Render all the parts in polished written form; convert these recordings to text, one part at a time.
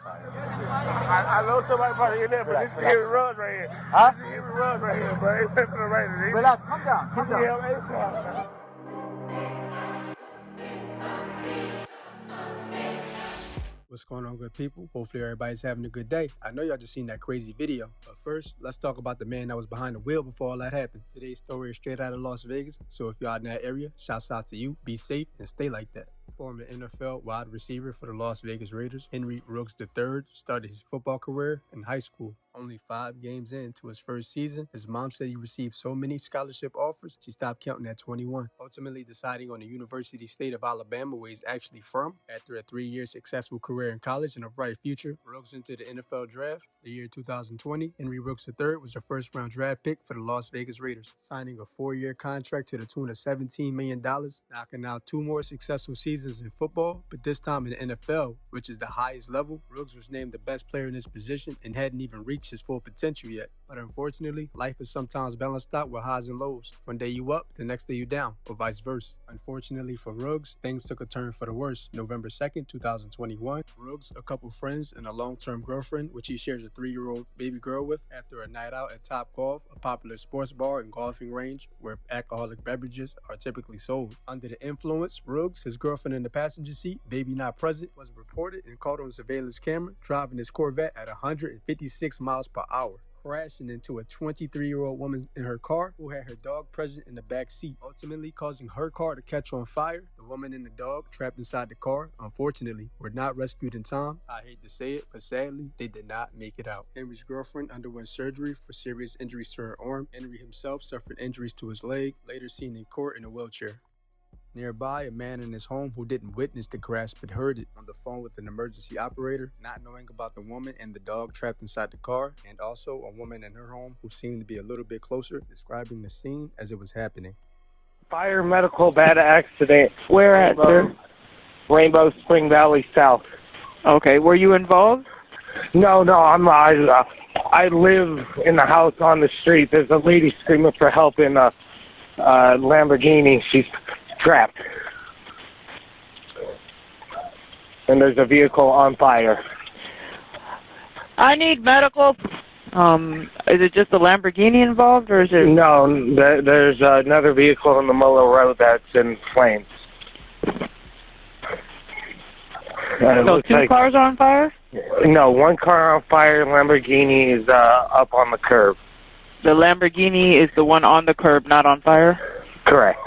I know somebody probably in there, but this is Henry Ruggs right here. Huh? This is Henry Ruggs right here, bro. He went for the right. Relax, calm down, calm down. Yeah, What's going on, good people? Hopefully everybody's having a good day. I know y'all just seen that crazy video, but first, let's talk about the man that was behind the wheel before all that happened. Today's story is straight out of Las Vegas, so if y'all in that area, shouts out to you, be safe, and stay like that. Former NFL wide receiver for the Las Vegas Raiders, Henry Ruggs III started his football career in high school. Only 5 games into his first season, his mom said he received so many scholarship offers, she stopped counting at 21, ultimately deciding on the University State of Alabama, where he's actually from. After a 3-year successful career in college and a bright future, Ruggs entered the NFL draft. The year 2020, Henry Ruggs III was a first-round draft pick for the Las Vegas Raiders, signing a 4-year contract to the tune of $17 million, knocking out 2 more successful seasons in football, but this time in the NFL, which is the highest level. Ruggs was named the best player in his position and hadn't even reached his full potential yet. But unfortunately, life is sometimes balanced out with highs and lows. One day you up, the next day you down, or vice versa. Unfortunately for Ruggs, things took a turn for the worse. November 2nd, 2021, Ruggs, a couple friends, and a long-term girlfriend, which he shares a 3-year-old baby girl with, after a night out at Top Golf, a popular sports bar and golfing range where alcoholic beverages are typically sold. Under the influence, Ruggs, his girlfriend in the passenger seat, baby not present, was reported and caught on surveillance camera driving his Corvette at 156 miles per hour, crashing into a 23-year-old woman in her car who had her dog present in the back seat, ultimately causing her car to catch on fire. The woman and the dog, trapped inside the car, unfortunately, were not rescued in time. I hate to say it, but sadly, they did not make it out. Henry's girlfriend underwent surgery for serious injuries to her arm. Henry himself suffered injuries to his leg, later seen in court in a wheelchair. Nearby, a man in his home who didn't witness the crash but heard it on the phone with an emergency operator, not knowing about the woman and the dog trapped inside the car, and also a woman in her home who seemed to be a little bit closer, describing the scene as it was happening. Fire medical bad accident. Where at, sir? Rainbow Spring Valley South. Okay, were you involved? No, I live in the house on the street. There's a lady screaming for help in a Lamborghini. She's trapped. And there's a vehicle on fire. I need medical. Is it just a Lamborghini involved, or is it? No, there's another vehicle in the Muller Road that's in flames. So 2 cars are on fire? No, 1 car on fire. Lamborghini is up on the curb. The Lamborghini is the one on the curb, not on fire? Correct.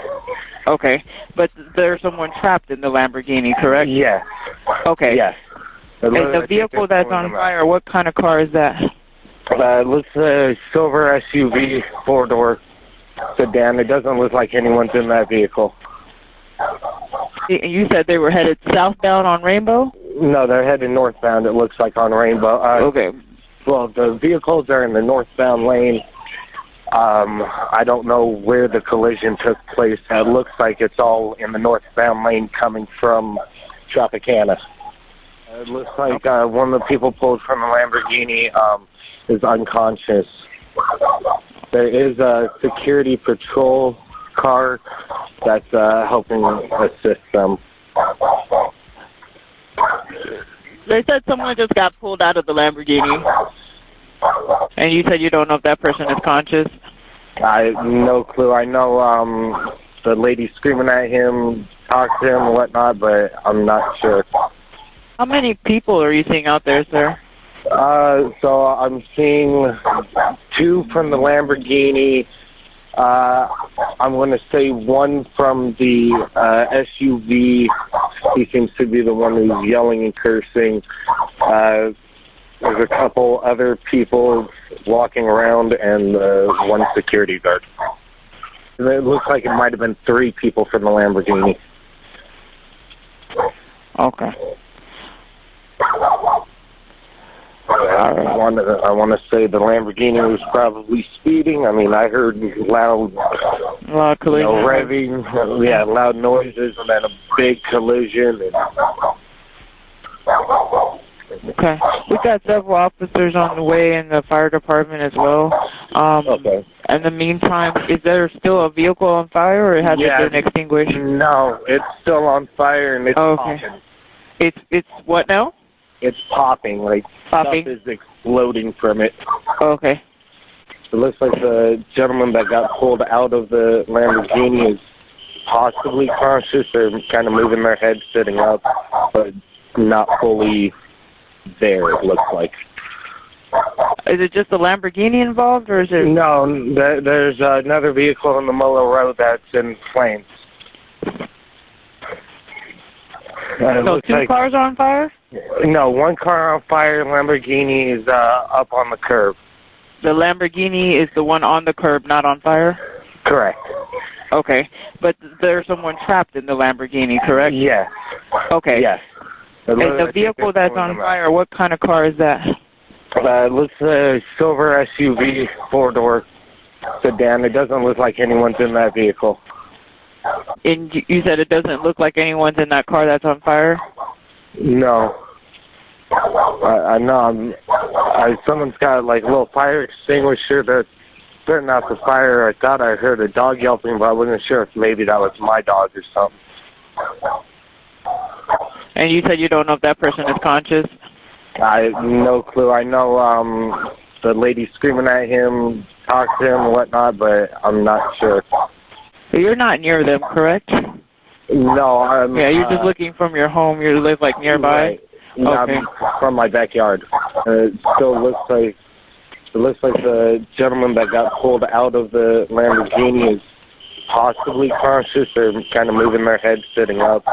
Okay, but there's someone trapped in the Lamborghini, correct? Yes. Okay. Yes. And the vehicle that's on fire, what kind of car is that? It looks a silver SUV, 4-door sedan. It doesn't look like anyone's in that vehicle. You said they were headed southbound on Rainbow? No, they're headed northbound, it looks like, on Rainbow. Okay. Well, the vehicles are in the northbound lane. I don't know where the collision took place. It looks like it's all in the northbound lane coming from Tropicana. It looks like one of the people pulled from the Lamborghini is unconscious. There is a security patrol car that's helping assist them. They said someone just got pulled out of the Lamborghini. And you said you don't know if that person is conscious? I have no clue. I know the lady screaming at him, talked to him and whatnot, but I'm not sure. How many people are you seeing out there, sir? So I'm seeing 2 from the Lamborghini. I'm going to say 1 from the SUV. He seems to be the one who's yelling and cursing. There's a couple other people walking around and 1 security guard. It looks like it might have been 3 people from the Lamborghini. Okay. I want to say the Lamborghini was probably speeding. I mean, I heard loud collision. Revving, loud noises, and then a big collision. Okay. We've got several officers on the way in the fire department as well. Okay. In the meantime, is there still a vehicle on fire, or has it been extinguished? No, it's still on fire, and it's popping. It's what now? it's popping. Like, Popping? stuff is exploding from it. Okay. It looks like the gentleman that got pulled out of the Lamborghini is possibly conscious. They're kind of moving their head, sitting up, but not fully there, it looks like. Is it just the Lamborghini involved, or is it? No, there's another vehicle on the Mullow Road that's in flames. So two cars are on fire? No, one car on fire. Lamborghini is up on the curb. The Lamborghini is the one on the curb, not on fire? Correct. Okay. But there's someone trapped in the Lamborghini, correct? Yes. Okay. Yes. And the vehicle that's on fire, what kind of car is that? It looks a silver SUV, four-door sedan. It doesn't look like anyone's in that vehicle. And you said it doesn't look like anyone's in that car that's on fire? No. I know. Someone's got like a little fire extinguisher that's putting out the fire. I thought I heard a dog yelping, but I wasn't sure if maybe that was my dog or something. And you said you don't know if that person is conscious? I have no clue. I know the lady screaming at him, talked to him and whatnot, but I'm not sure. So you're not near them, correct? No. Yeah, you're just looking from your home. You live like nearby? Right. Yeah, okay. From my backyard. It still looks like the gentleman that got pulled out of the Lamborghini is possibly conscious. They're kind of moving their head, sitting up,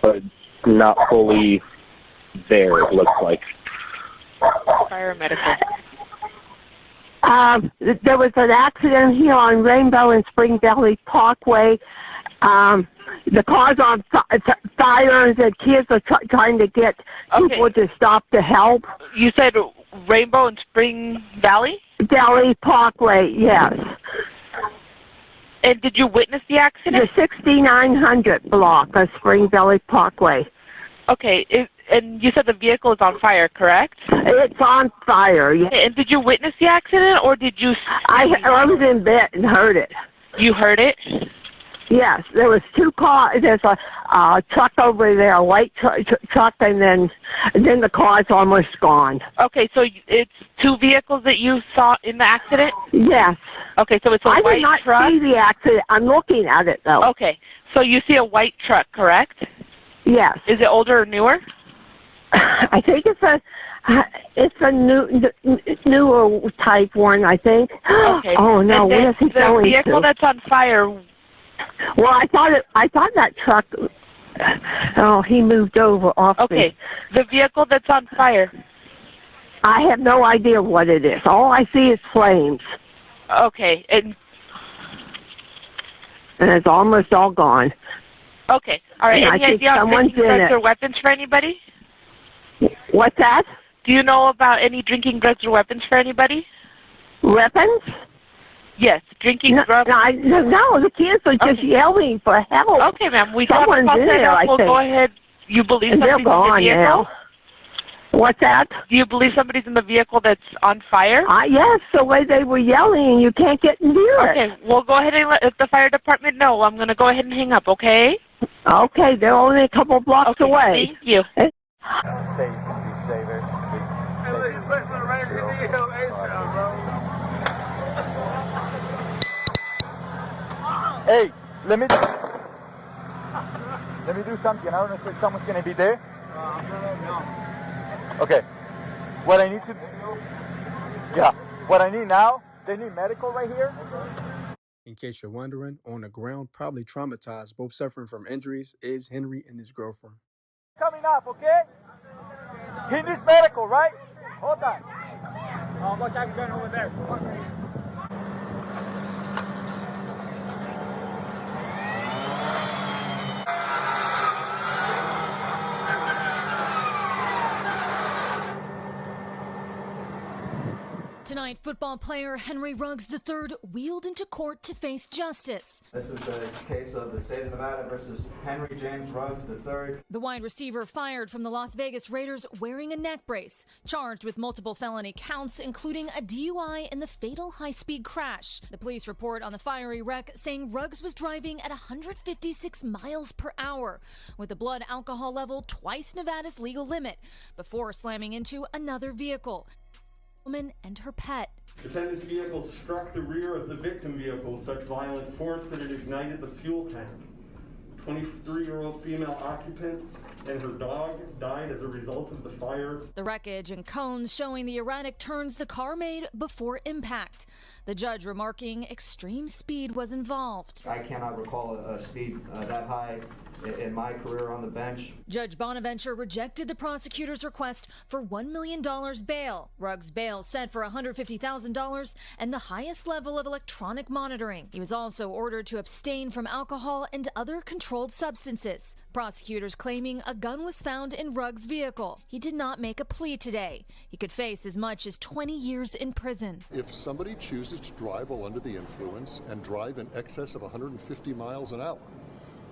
but not fully there, it looks like. Fire medical. There was an accident here on Rainbow and Spring Valley Parkway. The car's on fire. The kids are trying to get people to stop to help. You said Rainbow and Spring Valley? Valley Parkway, yes. And did you witness the accident? The 6900 block of Spring Valley Parkway. Okay, and you said the vehicle is on fire, correct? It's on fire, yes. And did you witness the accident, or did you... I was in bed and heard it. You heard it? Yes, there was two cars. There's a truck over there, a white truck, and then the car's almost gone. Okay, so it's two vehicles that you saw in the accident? Yes. Okay, so it's a white truck? I did not see the accident. I'm looking at it, though. Okay, so you see a white truck, correct? Yes. Is it older or newer? I think it's a newer type one, I think. Okay. Oh no, where is he going to? The vehicle that's on fire. Well, I thought that truck. Oh, he moved over off me. Okay, the vehicle that's on fire. I have no idea what it is. All I see is flames. Okay, and it's almost all gone. Okay, all right. And Any idea on drinking drugs or weapons for anybody? What's that? Do you know about any drinking drugs or weapons for anybody? Weapons? Yes, drinking drugs. No, the kids are just yelling for help. Okay, ma'am. We Someone's got in there, I we'll think. go ahead. You believe And somebody's they're gone in the vehicle? now. What's that? Do you believe somebody's in the vehicle that's on fire? Yes, the way they were yelling, you can't get near it. Okay, we'll go ahead and let the fire department know. I'm going to go ahead and hang up, okay? Okay, they're only a couple blocks away. Thank you. Hey, let me do something. I don't know if someone's going to be there. Okay. What I need now, they need medical right here. In case you're wondering, on the ground, probably traumatized, both suffering from injuries, is Henry and his girlfriend. Coming up, okay? He needs medical, right? Hold on. I'll go check the gun over there. Tonight, football player Henry Ruggs III wheeled into court to face justice. This is the case of the state of Nevada versus Henry James Ruggs III. The wide receiver fired from the Las Vegas Raiders wearing a neck brace, charged with multiple felony counts, including a DUI in the fatal high-speed crash. The police report on the fiery wreck saying Ruggs was driving at 156 miles per hour, with a blood alcohol level twice Nevada's legal limit, before slamming into another vehicle. Woman and her pet. Defendant's vehicle struck the rear of the victim vehicle with such violent force that it ignited the fuel tank. 23-year-old female occupant and her dog died as a result of the fire. The wreckage and cones showing the erratic turns the car made before impact. The judge remarking extreme speed was involved. I cannot recall a speed that high in my career on the bench. Judge Bonaventure rejected the prosecutor's request for $1 million bail. Ruggs' bail set for $150,000 and the highest level of electronic monitoring. He was also ordered to abstain from alcohol and other controlled substances. Prosecutors claiming a gun was found in Ruggs' vehicle. He did not make a plea today. He could face as much as 20 years in prison. If somebody chooses to drive while under the influence and drive in excess of 150 miles an hour,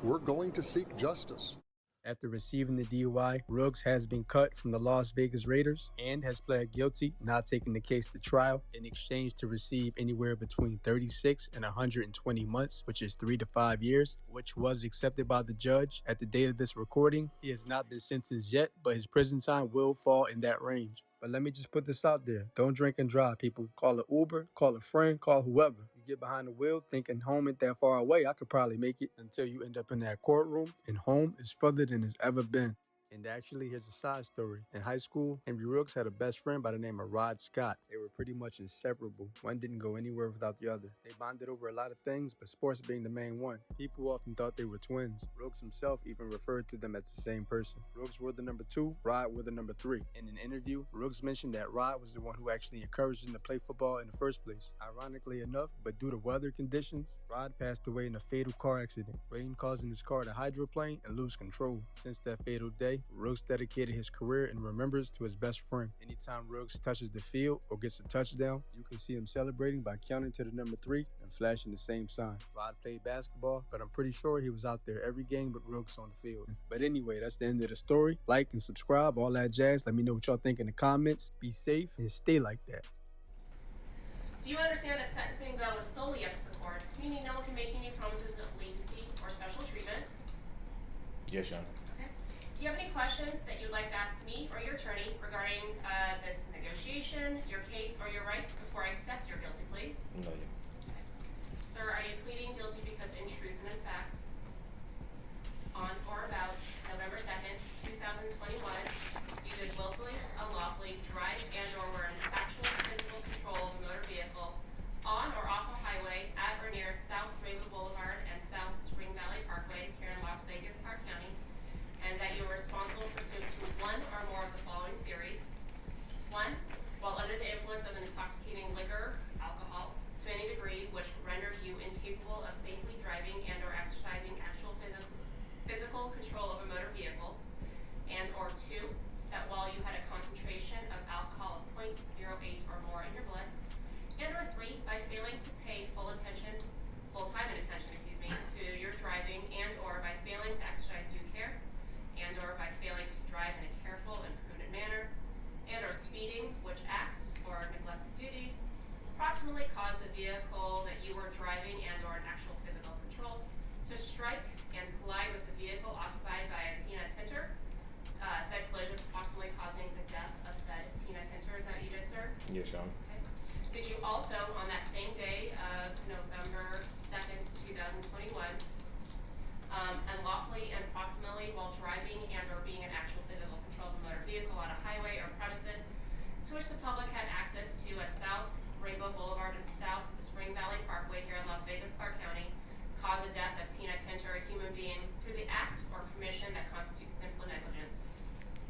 we're going to seek justice. After receiving the DUI, Ruggs has been cut from the Las Vegas Raiders and has pled guilty, not taking the case to trial, in exchange to receive anywhere between 36 and 120 months, which is 3 to 5 years, which was accepted by the judge. At the date of this recording, he has not been sentenced yet, but his prison time will fall in that range. But let me just put this out there. Don't drink and drive, people. Call an Uber, call a friend, call whoever. You get behind the wheel thinking home ain't that far away. I could probably make it, until you end up in that courtroom, and home is further than it's ever been. And actually, here's a side story. In high school, Henry Ruggs had a best friend by the name of Rod Scott. They were pretty much inseparable. One didn't go anywhere without the other. They bonded over a lot of things, but sports being the main one. People often thought they were twins. Ruggs himself even referred to them as the same person. Ruggs were the number 2, Rod were the number 3. In an interview, Ruggs mentioned that Rod was the one who actually encouraged him to play football in the first place. Ironically enough, but due to weather conditions, Rod passed away in a fatal car accident, rain causing his car to hydroplane and lose control. Since that fatal day, Ruggs dedicated his career in remembrance to his best friend. Anytime Ruggs touches the field or gets a touchdown, you can see him celebrating by counting to the number 3 and flashing the same sign. Rod played basketball, but I'm pretty sure he was out there every game but Ruggs on the field. But anyway, that's the end of the story. Like and subscribe, all that jazz. Let me know what y'all think in the comments. Be safe and stay like that. Do you understand that sentencing, though, is solely up to the court, meaning no one can make any promises of leniency or special treatment? Yes, John. Do you have any questions that you'd like to ask me or your attorney regarding this negotiation, your case, or your rights before I accept your guilty plea? No. Okay. Sir, are you pleading guilty because in truth and in fact, on or about November 2nd, 2021, you did willfully, unlawfully drive and or were in actual physical control of a motor vehicle on or off a highway at or near South Rainbow Boulevard and South Spring Valley Parkway here in Las Vegas, Clark County, and that you were responsible pursuant to one or more of the following theories. 1, while under the influence of an intoxicating liquor, alcohol, to any degree which rendered you incapable of safely driving and or exercising actual physical control of a motor vehicle, and or 2, that while you had a concentration of alcohol of 0.08 or more in your blood, and or 3, by failing to pay full time and attention, to your driving and or by failing to exercise due care, and or by failing to drive in a careful and prudent manner, and or speeding, which acts or neglected duties, approximately caused the vehicle that you were driving and or in actual physical control to strike and collide with the vehicle occupied by a Tina Tinter, said collision approximately causing the death of said Tina Tinter. Is that what you did, sir? Yes, John. Okay. Did you also, on that same day of November 2nd, 2021, unlawfully and approximately while driving and or being in actual physical control of a motor vehicle on a highway or premises to which the public had access to at South Rainbow Boulevard and South Spring Valley Parkway here in Las Vegas, Clark County, cause the death of Tina Tinter, a human being, through the act or commission that constitutes simple negligence?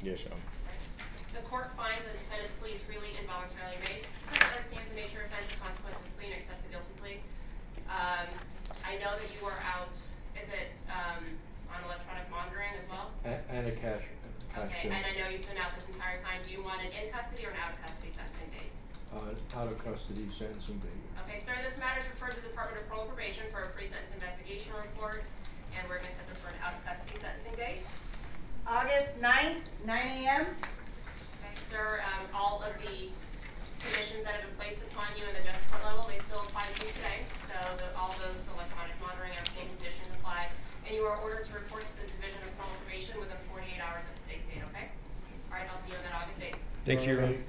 Yes, John. Right. The court finds that the defendant's plea is freely and voluntarily made. The defendant understands the nature, offense, and consequence of the plea and accepts the guilty plea. I know that you are out. Is it on electronic monitoring as well? And a cash Okay, bill. and I know you've been out this entire time. Do you want an in custody or an out of custody sentencing date? out of custody sentencing date. Okay, sir, this matter is referred to the Department of Parole and Probation for a pre-sentence investigation report, and we're going to set this for an out-of-custody sentencing date. August 9th, 9 a.m. Okay, sir, all of the conditions that have been placed upon you in the justice court level, they still apply to you today. So all those electronic monitoring, everything, conditions apply, and you are ordered to report to the Division of Parole and Probation within 48 hours of today's date, okay? All right, I'll see you on that August 8th. Thank you.